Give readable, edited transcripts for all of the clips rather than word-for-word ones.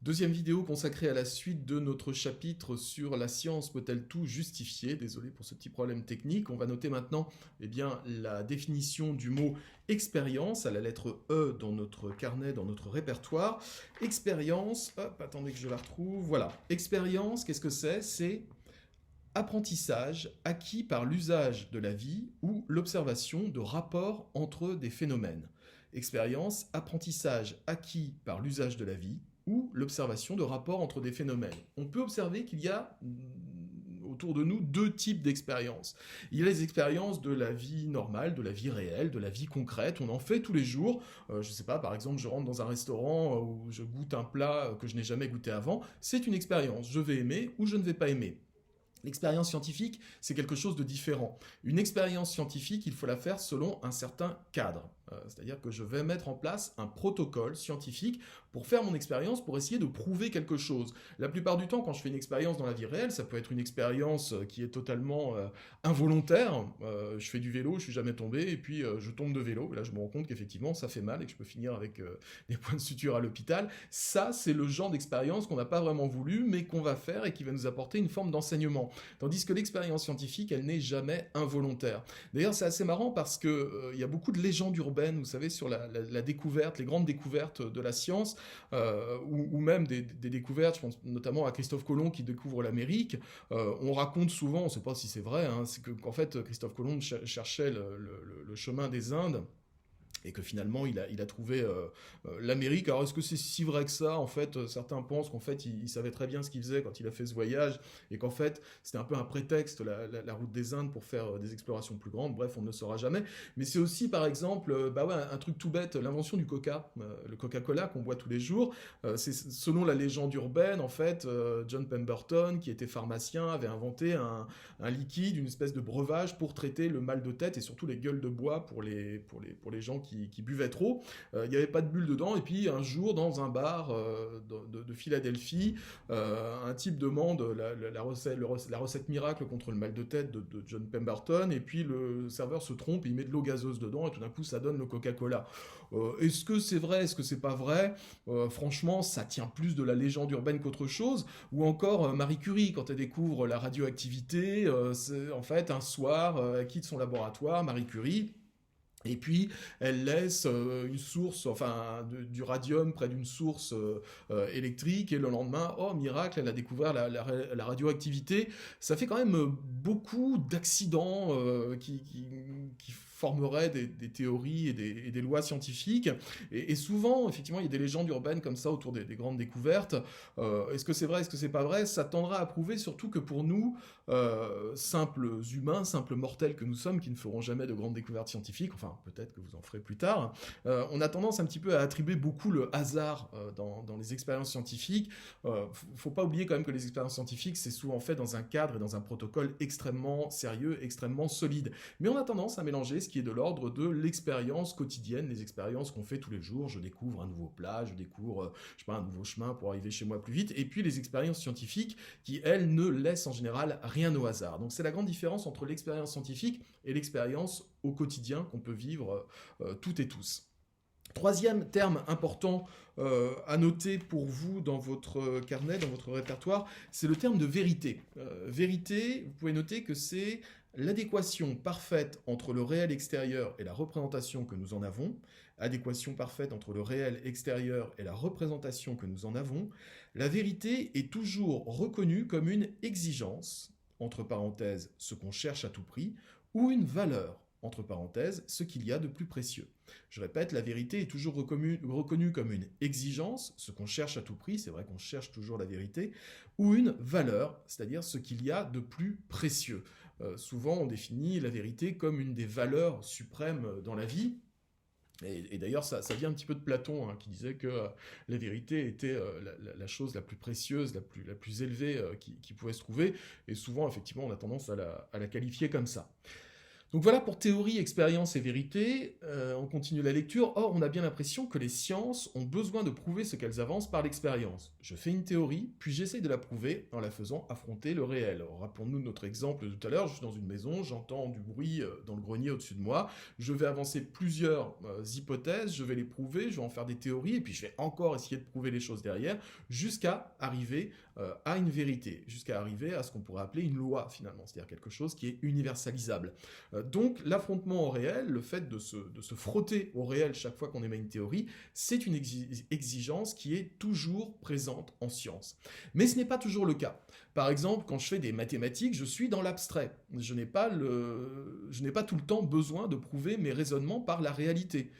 Deuxième vidéo consacrée à la suite de notre chapitre sur la science peut-elle tout justifier? Désolé pour ce petit problème technique. On va noter maintenant la définition du mot expérience à la lettre E dans notre carnet, dans notre répertoire. Expérience, hop, attendez que je la retrouve. Voilà. Expérience, qu'est-ce que c'est? C'est apprentissage acquis par l'usage de la vie ou l'observation de rapports entre des phénomènes. Expérience, apprentissage acquis par l'usage de la vie ou l'observation de rapports entre des phénomènes. On peut observer qu'il y a autour de nous deux types d'expériences. Il y a les expériences de la vie normale, de la vie réelle, de la vie concrète. On en fait tous les jours. Je ne sais pas, par exemple, je rentre dans un restaurant où je goûte un plat que je n'ai jamais goûté avant. C'est une expérience. Je vais aimer ou je ne vais pas aimer. L'expérience scientifique, c'est quelque chose de différent. Une expérience scientifique, il faut la faire selon un certain cadre. C'est-à-dire que je vais mettre en place un protocole scientifique pour faire mon expérience, pour essayer de prouver quelque chose. La plupart du temps, quand je fais une expérience dans la vie réelle, ça peut être une expérience qui est totalement involontaire. Je fais du vélo, je suis jamais tombé, et puis je tombe de vélo. Et là, je me rends compte qu'effectivement, ça fait mal et que je peux finir avec des points de suture à l'hôpital. Ça, c'est le genre d'expérience qu'on n'a pas vraiment voulu, mais qu'on va faire et qui va nous apporter une forme d'enseignement. Tandis que l'expérience scientifique, elle n'est jamais involontaire. D'ailleurs, c'est assez marrant parce que y a beaucoup de légendes urbaines, vous savez, sur la découverte, les grandes découvertes de la science, ou même des découvertes, je pense notamment à Christophe Colomb qui découvre l'Amérique. On raconte souvent, on ne sait pas si c'est vrai, c'est qu'en fait, Christophe Colomb cherchait le chemin des Indes, et que finalement il a trouvé l'Amérique. Alors est-ce que c'est si vrai que ça? En fait, certains pensent qu'en fait il savait très bien ce qu'il faisait quand il a fait ce voyage, et qu'en fait c'était un peu un prétexte, la route des Indes, pour faire des explorations plus grandes. Bref, on ne le saura jamais. Mais c'est aussi par exemple un truc tout bête, l'invention du Coca, le Coca-Cola qu'on boit tous les jours. C'est selon la légende urbaine, en fait, John Pemberton, qui était pharmacien, avait inventé un liquide, une espèce de breuvage pour traiter le mal de tête et surtout les gueules de bois pour les gens qui buvaient trop. Il n'y avait pas de bulles dedans, et puis un jour dans un bar de Philadelphie, un type demande la recette miracle contre le mal de tête de John Pemberton, et puis le serveur se trompe, il met de l'eau gazeuse dedans et tout d'un coup ça donne le Coca-Cola. Est-ce que c'est vrai, est-ce que c'est pas vrai? Franchement, ça tient plus de la légende urbaine qu'autre chose. Ou encore Marie Curie, quand elle découvre la radioactivité, c'est, en fait, un soir, elle quitte son laboratoire, Marie Curie, et puis, elle laisse une source, du radium près d'une source électrique, et le lendemain, oh miracle, elle a découvert la radioactivité. Ça fait quand même beaucoup d'accidents qui formeraient des théories et des lois scientifiques. Et souvent, effectivement, il y a des légendes urbaines comme ça autour des grandes découvertes. Est-ce que c'est vrai, est-ce que c'est pas vrai? Ça tendra à prouver surtout que pour nous, simples humains, simples mortels que nous sommes, qui ne feront jamais de grandes découvertes scientifiques, enfin peut-être que vous en ferez plus tard, on a tendance un petit peu à attribuer beaucoup le hasard dans les expériences scientifiques. Faut pas oublier quand même que les expériences scientifiques, c'est souvent fait dans un cadre et dans un protocole extrêmement sérieux, extrêmement solide. Mais on a tendance à mélanger ce qui est de l'ordre de l'expérience quotidienne, les expériences qu'on fait tous les jours. Je découvre un nouveau plat, je découvre un nouveau chemin pour arriver chez moi plus vite, et puis les expériences scientifiques qui, elles, ne laissent en général rien au hasard. Donc c'est la grande différence entre l'expérience scientifique et l'expérience au quotidien qu'on peut vivre toutes et tous. Troisième terme important à noter pour vous dans votre carnet, dans votre répertoire, c'est le terme de vérité. Vérité, vous pouvez noter que c'est l'adéquation parfaite entre le réel extérieur et la représentation que nous en avons, adéquation parfaite entre le réel extérieur et la représentation que nous en avons. La vérité est toujours reconnue comme une exigence, entre parenthèses, ce qu'on cherche à tout prix, ou une valeur, entre parenthèses, ce qu'il y a de plus précieux. Je répète, la vérité est toujours reconnue comme une exigence, ce qu'on cherche à tout prix, c'est vrai qu'on cherche toujours la vérité, ou une valeur, c'est-à-dire ce qu'il y a de plus précieux. Souvent, on définit la vérité comme une des valeurs suprêmes dans la vie. Et d'ailleurs, ça vient un petit peu de Platon, qui disait que la vérité était la chose la plus précieuse, la plus élevée qui pouvait se trouver. Et souvent, effectivement, on a tendance à la qualifier comme ça. Donc voilà pour théorie, expérience et vérité. On continue la lecture. Or, on a bien l'impression que les sciences ont besoin de prouver ce qu'elles avancent par l'expérience. Je fais une théorie, puis j'essaye de la prouver en la faisant affronter le réel. Rappelons-nous notre exemple de tout à l'heure. Je suis dans une maison, j'entends du bruit dans le grenier au-dessus de moi. Je vais avancer plusieurs hypothèses, je vais les prouver, je vais en faire des théories, et puis je vais encore essayer de prouver les choses derrière, jusqu'à arriver à une vérité, jusqu'à arriver à ce qu'on pourrait appeler une loi finalement, c'est-à-dire quelque chose qui est universalisable. Donc l'affrontement au réel, le fait de se frotter au réel chaque fois qu'on émet une théorie, c'est une exigence qui est toujours présente en science. Mais ce n'est pas toujours le cas. Par exemple, quand je fais des mathématiques, je suis dans l'abstrait. Je n'ai pas tout le temps besoin de prouver mes raisonnements par la réalité.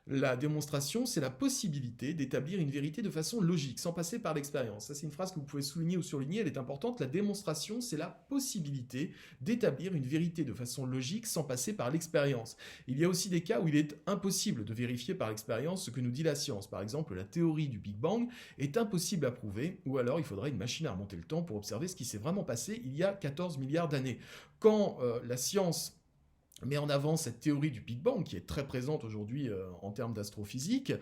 La démonstration, c'est la possibilité d'établir une vérité de façon logique, sans passer par l'expérience. Ça, c'est une phrase que vous pouvez souligner ou surligner, elle est importante. La démonstration, c'est la possibilité d'établir une vérité de façon logique sans passer par l'expérience. Il y a aussi des cas où il est impossible de vérifier par l'expérience ce que nous dit la science. Par exemple, la théorie du Big Bang est impossible à prouver, ou alors il faudrait une machine à remonter le temps pour observer ce qui s'est vraiment passé il y a 14 milliards d'années. Quand la science met en avant cette théorie du Big Bang, qui est très présente aujourd'hui en termes d'astrophysique,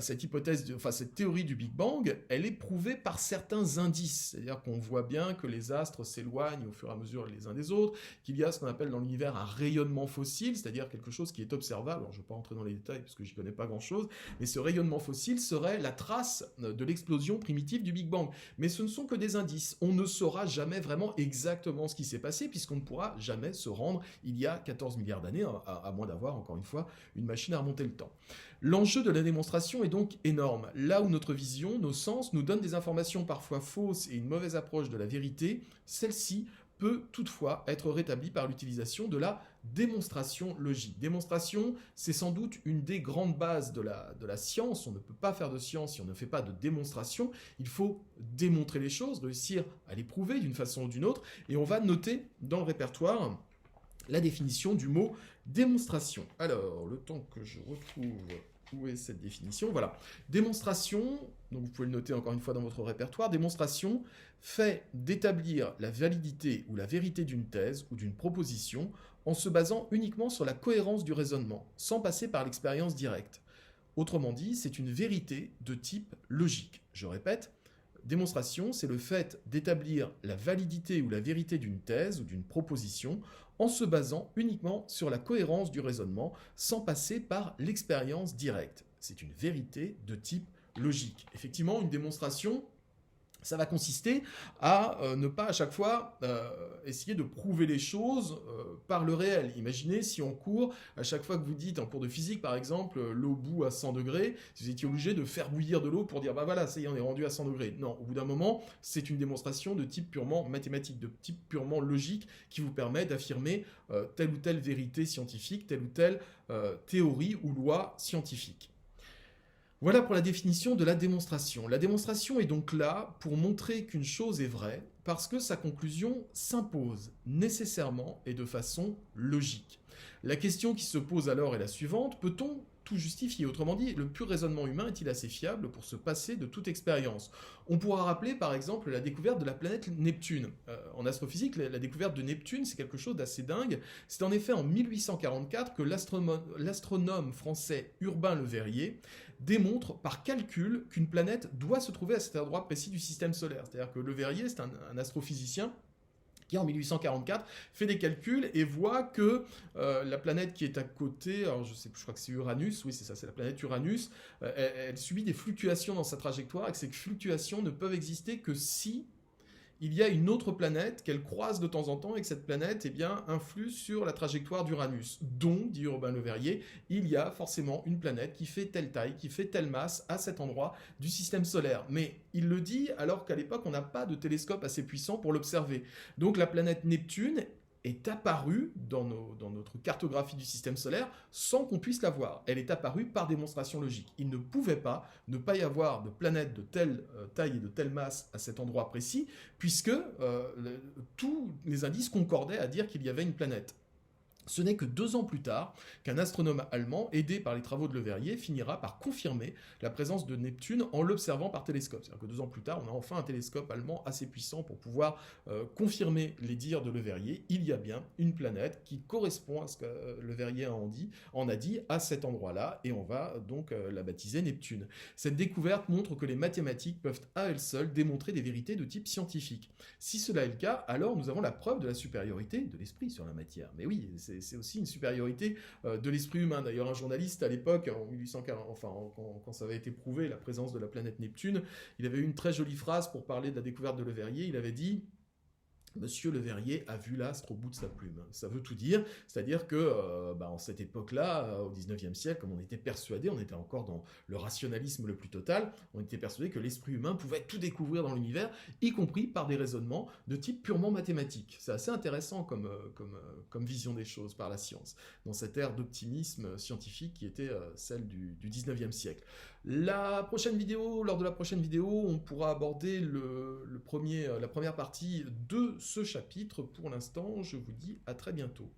cette théorie du Big Bang, elle est prouvée par certains indices. C'est-à-dire qu'on voit bien que les astres s'éloignent au fur et à mesure les uns des autres, qu'il y a ce qu'on appelle dans l'univers un rayonnement fossile, c'est-à-dire quelque chose qui est observable. Alors je ne vais pas rentrer dans les détails parce que j'y connais pas grand-chose, mais ce rayonnement fossile serait la trace de l'explosion primitive du Big Bang. Mais ce ne sont que des indices. On ne saura jamais vraiment exactement ce qui s'est passé, puisqu'on ne pourra jamais se rendre il y a 14 milliards d'années, à moins d'avoir, encore une fois, une machine à remonter le temps. L'enjeu de la démonstration est donc énorme. Là où notre vision, nos sens, nous donnent des informations parfois fausses et une mauvaise approche de la vérité, celle-ci peut toutefois être rétablie par l'utilisation de la démonstration logique. Démonstration, c'est sans doute une des grandes bases de la science. On ne peut pas faire de science si on ne fait pas de démonstration. Il faut démontrer les choses, réussir à les prouver d'une façon ou d'une autre, et on va noter dans le répertoire la définition du mot démonstration. Alors, le temps que je retrouve où est cette définition, voilà. Démonstration, donc vous pouvez le noter encore une fois dans votre répertoire, démonstration, fait d'établir la validité ou la vérité d'une thèse ou d'une proposition en se basant uniquement sur la cohérence du raisonnement, sans passer par l'expérience directe. Autrement dit, c'est une vérité de type logique. Je répète, démonstration, c'est le fait d'établir la validité ou la vérité d'une thèse ou d'une proposition en se basant uniquement sur la cohérence du raisonnement sans passer par l'expérience directe. C'est une vérité de type logique. Effectivement, une démonstration, ça va consister à ne pas à chaque fois essayer de prouver les choses par le réel. Imaginez si en cours, à chaque fois que vous dites, en cours de physique par exemple, l'eau bout à 100 degrés, vous étiez obligé de faire bouillir de l'eau pour dire, bah voilà, ça y est, on est rendu à 100 degrés. Non, au bout d'un moment, c'est une démonstration de type purement mathématique, de type purement logique, qui vous permet d'affirmer telle ou telle vérité scientifique, telle ou telle théorie ou loi scientifique. Voilà pour la définition de la démonstration. La démonstration est donc là pour montrer qu'une chose est vraie, parce que sa conclusion s'impose nécessairement et de façon logique. La question qui se pose alors est la suivante, peut-on tout justifier? Autrement dit, le pur raisonnement humain est-il assez fiable pour se passer de toute expérience? On pourra rappeler par exemple la découverte de la planète Neptune. En astrophysique, la découverte de Neptune, c'est quelque chose d'assez dingue. C'est en effet en 1844 que l'astronome français Urbain Le Verrier démontre par calcul qu'une planète doit se trouver à cet endroit précis du système solaire. C'est-à-dire que Le Verrier, c'est un astrophysicien qui en 1844 fait des calculs et voit que la planète qui est à côté, alors je crois que c'est Uranus, oui c'est ça, c'est la planète Uranus, elle subit des fluctuations dans sa trajectoire et que ces fluctuations ne peuvent exister que si il y a une autre planète qu'elle croise de temps en temps et que cette planète influe sur la trajectoire d'Uranus. Donc, dit Urbain Le Verrier, il y a forcément une planète qui fait telle taille, qui fait telle masse à cet endroit du système solaire. Mais il le dit alors qu'à l'époque, on n'a pas de télescope assez puissant pour l'observer. Donc la planète Neptune est apparue dans notre cartographie du système solaire sans qu'on puisse la voir. Elle est apparue par démonstration logique. Il ne pouvait pas ne pas y avoir de planète de telle taille et de telle masse à cet endroit précis, puisque tous les indices concordaient à dire qu'il y avait une planète. Ce n'est que 2 ans plus tard qu'un astronome allemand, aidé par les travaux de Leverrier, finira par confirmer la présence de Neptune en l'observant par télescope. C'est-à-dire que 2 ans plus tard, on a enfin un télescope allemand assez puissant pour pouvoir confirmer les dires de Leverrier. Il y a bien une planète qui correspond à ce que Leverrier en a dit à cet endroit-là, et on va donc la baptiser Neptune. Cette découverte montre que les mathématiques peuvent à elles seules démontrer des vérités de type scientifique. Si cela est le cas, alors nous avons la preuve de la supériorité de l'esprit sur la matière. Mais oui, c'est aussi une supériorité de l'esprit humain. D'ailleurs, un journaliste à l'époque, en 1840, enfin, quand ça avait été prouvé, la présence de la planète Neptune, il avait eu une très jolie phrase pour parler de la découverte de Leverrier. Il avait dit: Monsieur Leverrier a vu l'astre au bout de sa plume. Ça veut tout dire, c'est-à-dire que en cette époque-là, au 19e siècle, comme on était persuadé, on était encore dans le rationalisme le plus total, on était persuadé que l'esprit humain pouvait tout découvrir dans l'univers, y compris par des raisonnements de type purement mathématique. C'est assez intéressant comme vision des choses par la science, dans cette ère d'optimisme scientifique qui était celle du 19e siècle. Lors de la prochaine vidéo, on pourra aborder la première partie de ce chapitre. Pour l'instant, je vous dis à très bientôt.